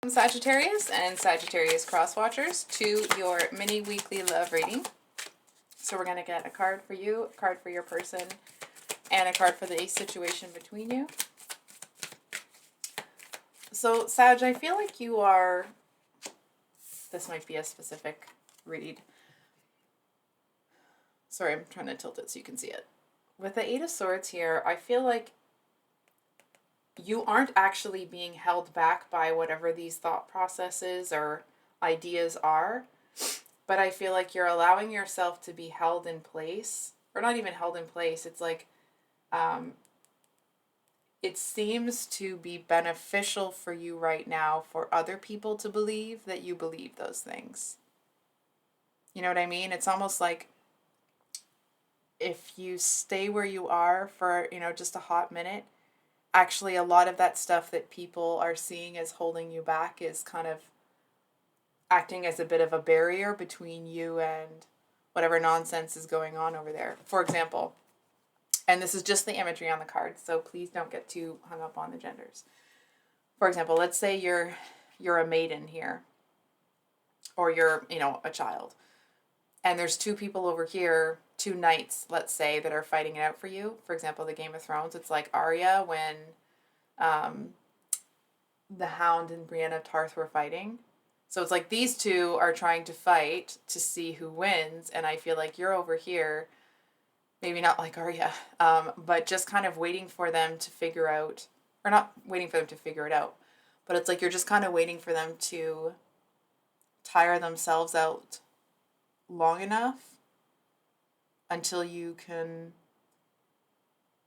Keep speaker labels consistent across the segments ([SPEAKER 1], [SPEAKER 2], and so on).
[SPEAKER 1] Sagittarius and Sagittarius cross watchers to your mini weekly love reading. So we're going to get a card for you, a card for your person, and a card for the situation between you. So Sag, I feel like you are, this might be a specific read. Sorry, I'm trying to tilt it so you can see it. With the Eight of Swords here, I feel like you aren't actually being held back by whatever these thought processes or ideas are, but I feel like you're allowing yourself to be held in place, or not even held in place. It's like, it seems to be beneficial for you right now for other people to believe that you believe those things. You know what I mean? It's almost like if you stay where you are for, just a hot minute, actually a lot of that stuff that people are seeing as holding you back is kind of acting as a bit of a barrier between you and whatever nonsense is going on over there. For example, and this is just the imagery on the card, so please don't get too hung up on the genders. For example, let's say you're a maiden here, or you're, a child, and there's two people over here, two knights, let's say, that are fighting it out for you. For example, the Game of Thrones, it's like Arya when the Hound and Brienne of Tarth were fighting. So it's like these two are trying to fight to see who wins, and I feel like you're over here, maybe not like Arya, but just kind of waiting for them to figure out, or not waiting for them to figure it out, but it's like you're just kind of waiting for them to tire themselves out long enough until you can,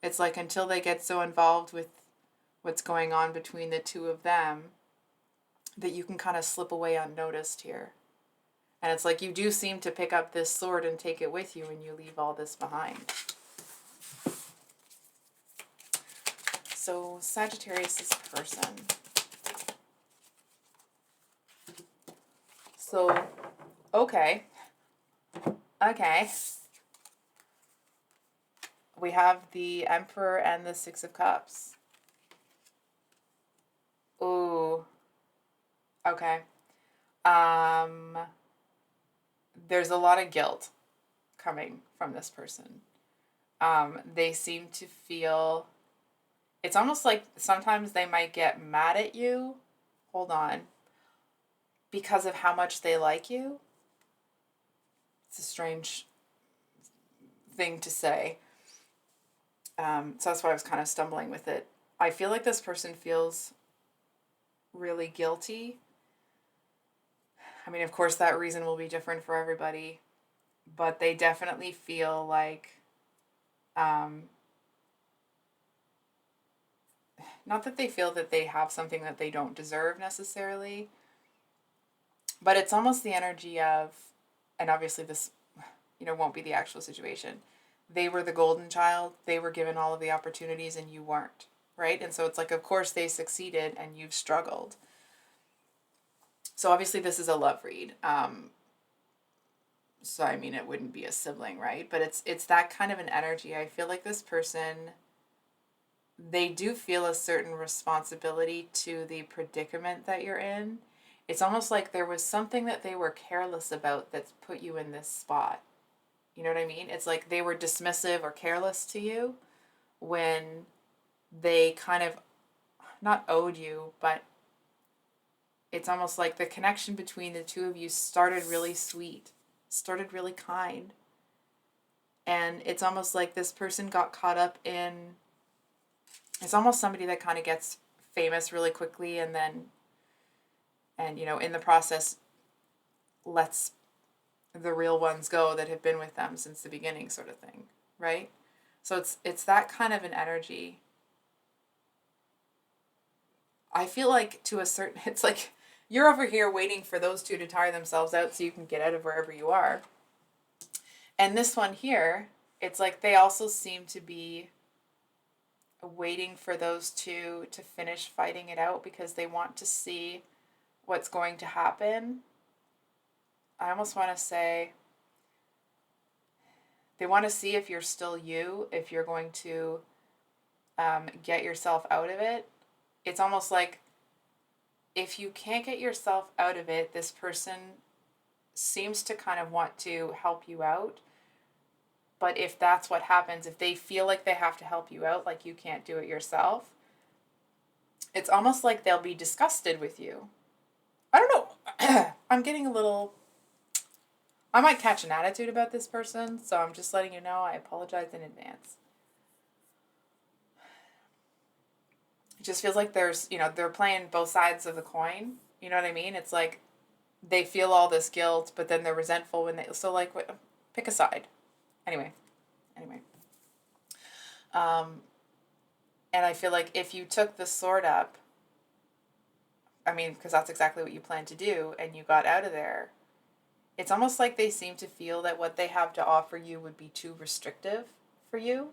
[SPEAKER 1] it's like until they get so involved with what's going on between the two of them that you can kind of slip away unnoticed here. And it's like you do seem to pick up this sword and take it with you and you leave all this behind. So Sagittarius' person. So, okay. We have the Emperor and the Six of Cups. Ooh. Okay. There's a lot of guilt coming from this person. They seem to feel, it's almost like sometimes they might get mad at you. Hold on. Because of how much they like you. It's a strange thing to say. So that's why I was kind of stumbling with it. I feel like this person feels really guilty. I mean, of course, that reason will be different for everybody, but they definitely feel like, not that they feel that they have something that they don't deserve necessarily, but it's almost the energy of, and obviously this, won't be the actual situation. They were the golden child. They were given all of the opportunities and you weren't, right? And so it's like, of course they succeeded and you've struggled. So obviously this is a love read. So I mean, it wouldn't be a sibling, right? But it's that kind of an energy. I feel like this person, they do feel a certain responsibility to the predicament that you're in. It's almost like there was something that they were careless about that's put you in this spot. You know what I mean? It's like they were dismissive or careless to you when they kind of not owed you, but it's almost like the connection between the two of you started really sweet, started really kind. And it's almost like this person got caught up in, it's almost somebody that kind of gets famous really quickly and then, and in the process lets the real ones go that have been with them since the beginning, sort of thing, right? So it's that kind of an energy. I feel like to a certain, it's like you're over here waiting for those two to tire themselves out so you can get out of wherever you are. And this one here, it's like they also seem to be waiting for those two to finish fighting it out because they want to see what's going to happen. I almost want to say they want to see if you're still you, if you're going to get yourself out of it. It's almost like if you can't get yourself out of it, this person seems to kind of want to help you out. But if that's what happens, if they feel like they have to help you out, like you can't do it yourself, it's almost like they'll be disgusted with you. I don't know. I'm getting a little... I might catch an attitude about this person, so I'm just letting you know. I apologize in advance. It just feels like there's, they're playing both sides of the coin. You know what I mean? It's like they feel all this guilt, but then they're resentful when they... So, like, pick a side. Anyway. And I feel like if you took the sword up, I mean, because that's exactly what you plan to do, and you got out of there, it's almost like they seem to feel that what they have to offer you would be too restrictive for you.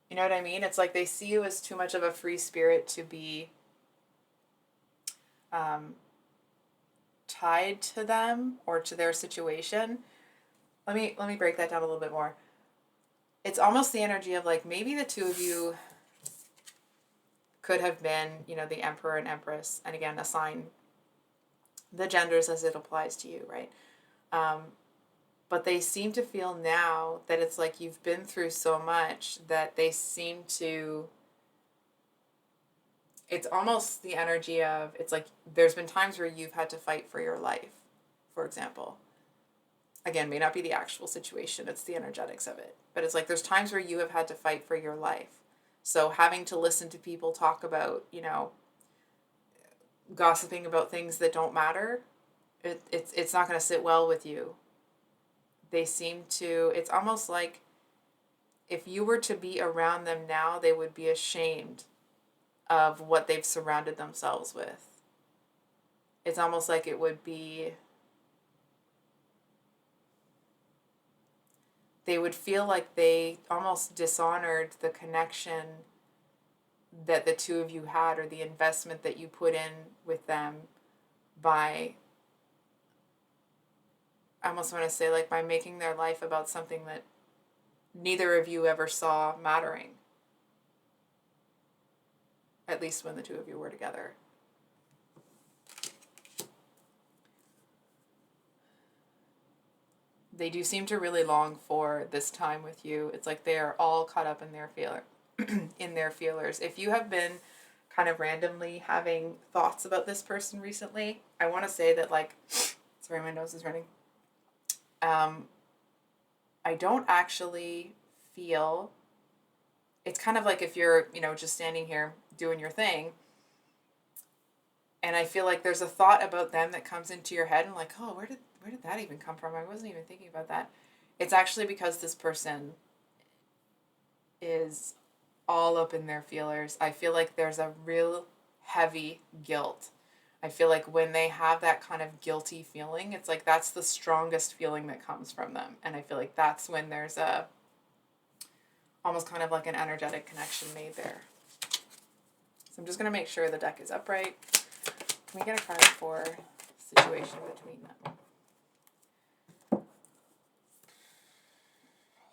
[SPEAKER 1] You know what I mean? It's like they see you as too much of a free spirit to be tied to them or to their situation. Let me break that down a little bit more. It's almost the energy of like maybe the two of you could have been, the Emperor and Empress, and again, assign the genders as it applies to you, right? But they seem to feel now that it's like you've been through so much that they seem to... It's almost the energy of, it's like there's been times where you've had to fight for your life, for example. Again, may not be the actual situation, it's the energetics of it. But it's like there's times where you have had to fight for your life. So having to listen to people talk about, gossiping about things that don't matter, it's not going to sit well with you. They seem to... It's almost like if you were to be around them now, they would be ashamed of what they've surrounded themselves with. It's almost like it would be... They would feel like they almost dishonored the connection that the two of you had, or the investment that you put in with them, by... I almost want to say, like, by making their life about something that neither of you ever saw mattering. At least when the two of you were together. They do seem to really long for this time with you. It's like they are all caught up in their feelers. If you have been kind of randomly having thoughts about this person recently, I want to say that, like, sorry, my nose is running. I don't actually feel... It's kind of like if you're, just standing here doing your thing, and I feel like there's a thought about them that comes into your head, and like, oh, where did that even come from? I wasn't even thinking about that. It's actually because this person is all up in their feelers. I feel like there's a real heavy guilt. I feel like when they have that kind of guilty feeling, it's like that's the strongest feeling that comes from them. And I feel like that's when there's a almost kind of like an energetic connection made there. So I'm just going to make sure the deck is upright. Can we get a card for situation between them?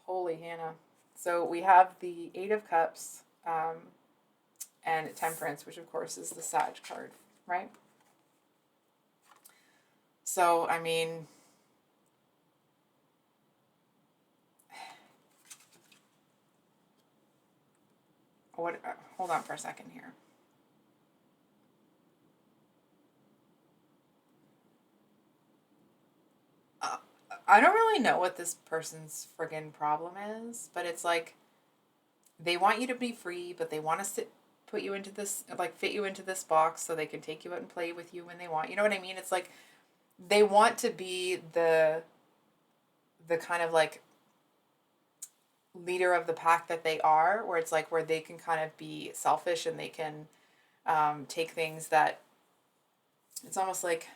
[SPEAKER 1] Holy Hannah. So we have the Eight of Cups and Temperance, which of course is the Sag card, right? So, I mean, hold on for a second here. I don't really know what this person's friggin' problem is, but it's like they want you to be free, but they want to put you into this, like, fit you into this box so they can take you out and play with you when they want. You know what I mean? It's like they want to be the kind of like leader of the pack that they are, where it's like where they can kind of be selfish and they can take things that... It's almost like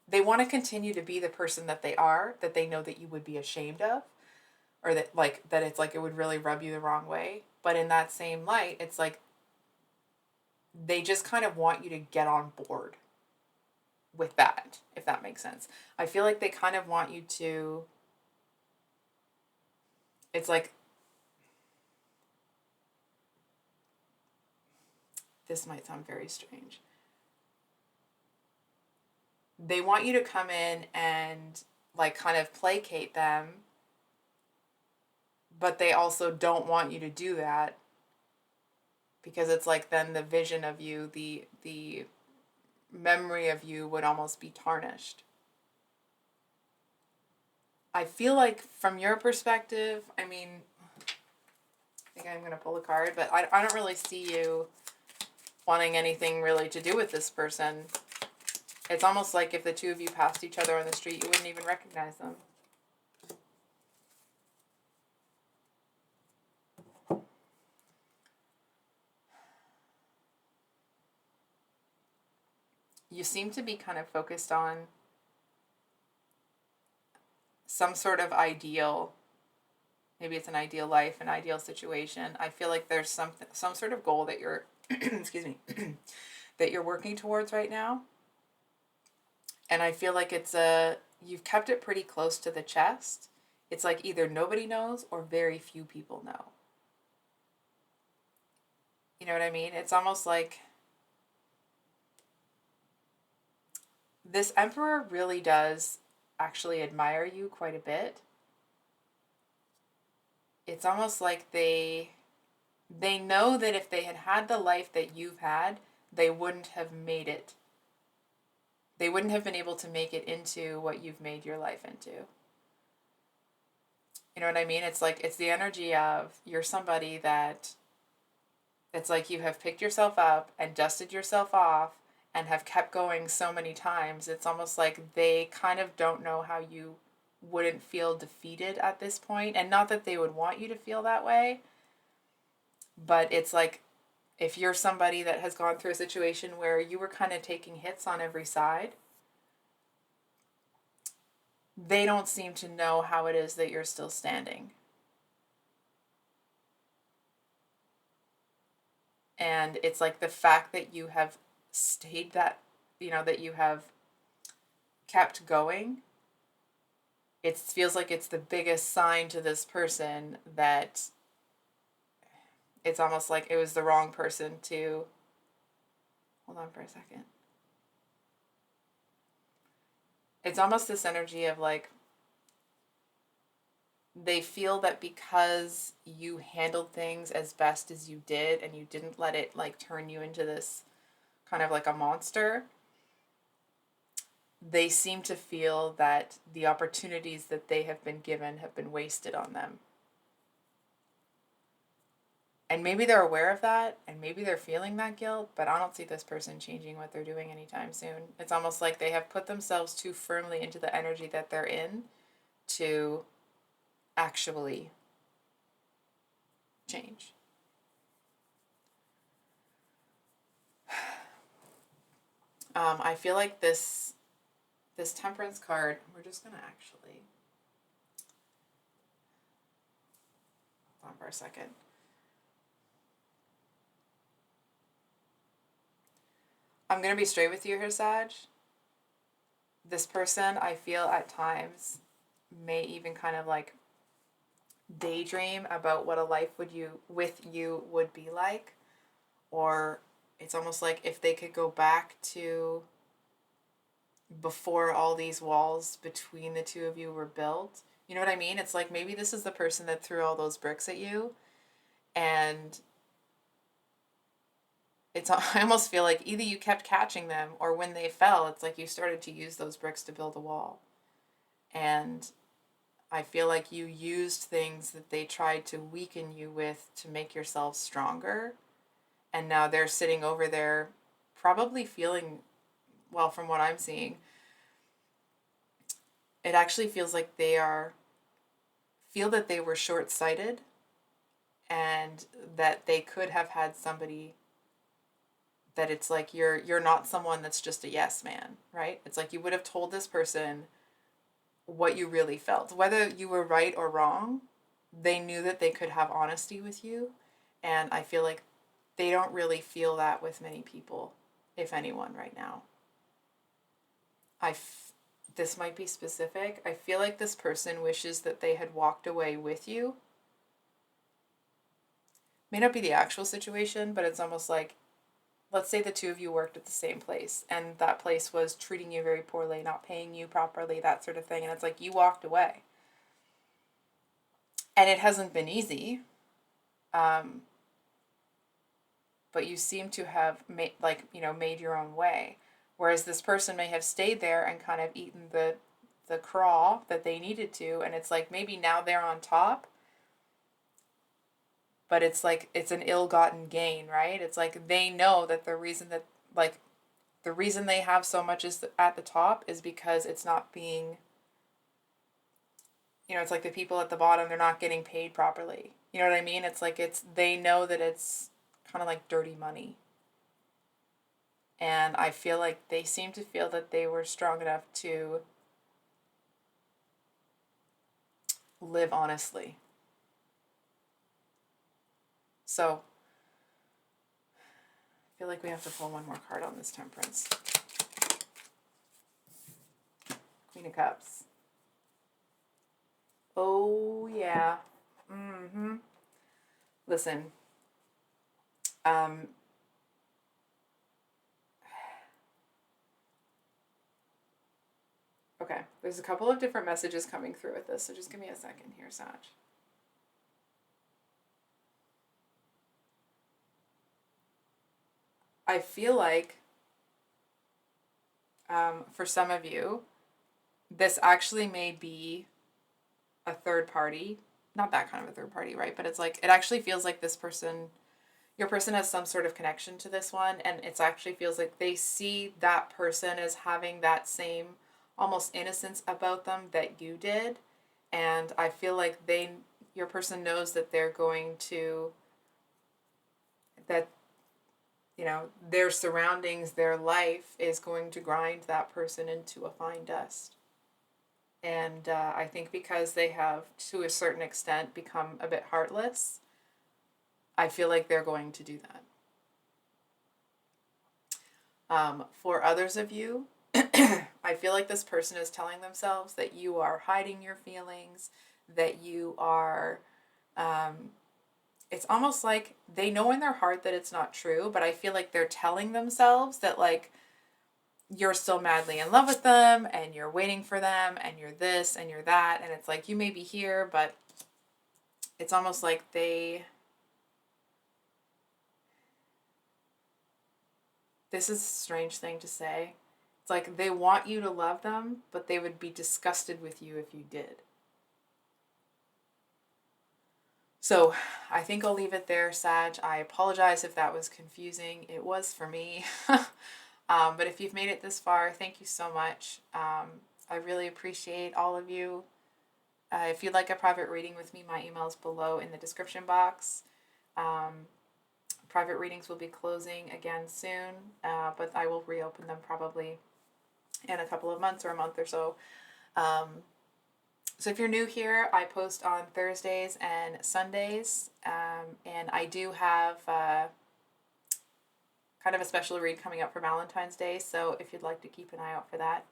[SPEAKER 1] they want to continue to be the person that they are, that they know that you would be ashamed of, or that it's like it would really rub you the wrong way. But in that same light, it's like they just kind of want you to get on board with that, if that makes sense. I feel like they kind of want you to... It's like... This might sound very strange. they want you to come in and like kind of placate them, but they also don't want you to do that, because it's like then the vision of you, the memory of you would almost be tarnished. I feel like from your perspective, I mean, I think I'm going to pull a card, but I don't really see you wanting anything really to do with this person. It's almost like if the two of you passed each other on the street, you wouldn't even recognize them. You seem to be kind of focused on some sort of ideal. Maybe it's an ideal life, an ideal situation. I feel like there's some sort of goal that you're excuse me that you're working towards right now. And I feel like you've kept it pretty close to the chest. It's like either nobody knows or very few people know. You know what I mean? It's almost like this emperor really does actually admire you quite a bit. It's almost like they know that if they had had the life that you've had, they wouldn't have made it. They wouldn't have been able to make it into what you've made your life into. You know what I mean? It's like, it's the energy of you're somebody that it's like you have picked yourself up and dusted yourself off and have kept going so many times. It's almost like they kind of don't know how you wouldn't feel defeated at this point. And not that they would want you to feel that way, but it's like if you're somebody that has gone through a situation where you were kind of taking hits on every side, they don't seem to know how it is that you're still standing. And it's like the fact that you have stayed that, that you have kept going, it feels like it's the biggest sign to this person that it's almost like it was the wrong person to, hold on for a second. It's almost this energy of like, they feel that because you handled things as best as you did and you didn't let it like turn you into this kind of like a monster, they seem to feel that the opportunities that they have been given have been wasted on them. And maybe they're aware of that, and maybe they're feeling that guilt, but I don't see this person changing what they're doing anytime soon. It's almost like they have put themselves too firmly into the energy that they're in to actually change. I feel like this Temperance card, we're just going to actually, hold on for a second. I'm going to be straight with you here, Sag. This person, I feel at times, may even kind of like daydream about what a life with you would be like. Or it's almost like if they could go back to before all these walls between the two of you were built. You know what I mean? It's like maybe this is the person that threw all those bricks at you, and I almost feel like either you kept catching them, or when they fell, it's like you started to use those bricks to build a wall. And I feel like you used things that they tried to weaken you with to make yourself stronger. And now they're sitting over there probably feeling, well, from what I'm seeing, it actually feels like feel that they were short-sighted and that they could have had somebody that it's like you're not someone that's just a yes man, right? It's like you would have told this person what you really felt. Whether you were right or wrong, they knew that they could have honesty with you. And I feel like they don't really feel that with many people, if anyone, right now. This might be specific. I feel like this person wishes that they had walked away with you. May not be the actual situation, but it's almost like let's say the two of you worked at the same place and that place was treating you very poorly, not paying you properly, that sort of thing. And it's like you walked away. And it hasn't been easy. But you seem to have made your own way. Whereas this person may have stayed there and kind of eaten the craw that they needed to. And it's like maybe now they're on top, but it's like it's an ill-gotten gain, right? It's like they know that the reason they have so much is at the top is because it's not being, it's like the people at the bottom, they're not getting paid properly. You know what I mean? It's like they know that it's kind of like dirty money. And I feel like they seem to feel that they were strong enough to live honestly. So I feel like we have to pull one more card on this Temperance. Queen of Cups. Oh, yeah. Mm-hmm. Listen. Okay, there's a couple of different messages coming through with this, so just give me a second here, Sag. I feel like for some of you, this actually may be a third party. Not that kind of a third party, right? But it's like, it actually feels like your person has some sort of connection to this one, and it actually feels like they see that person as having that same almost innocence about them that you did. And I feel like your person knows that they're going to, that their surroundings, their life is going to grind that person into a fine dust. And I think because they have, to a certain extent, become a bit heartless, I feel like they're going to do that. For others of you, I feel like this person is telling themselves that you are hiding your feelings, that you are... it's almost like they know in their heart that it's not true, but I feel like they're telling themselves that, like, you're still madly in love with them, and you're waiting for them, and you're this, and you're that, and it's like, you may be here, but it's almost like this is a strange thing to say. It's like they want you to love them, but they would be disgusted with you if you did. So I think I'll leave it there, Sag. I apologize if that was confusing. It was for me. But if you've made it this far, thank you so much. I really appreciate all of you. If you'd like a private reading with me, my email is below in the description box. Private readings will be closing again soon, but I will reopen them probably in a couple of months or a month or so. So if you're new here, I post on Thursdays and Sundays, and I do have kind of a special read coming up for Valentine's Day, so if you'd like to keep an eye out for that,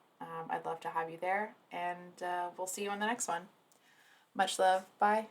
[SPEAKER 1] I'd love to have you there, and we'll see you on the next one. Much love. Bye.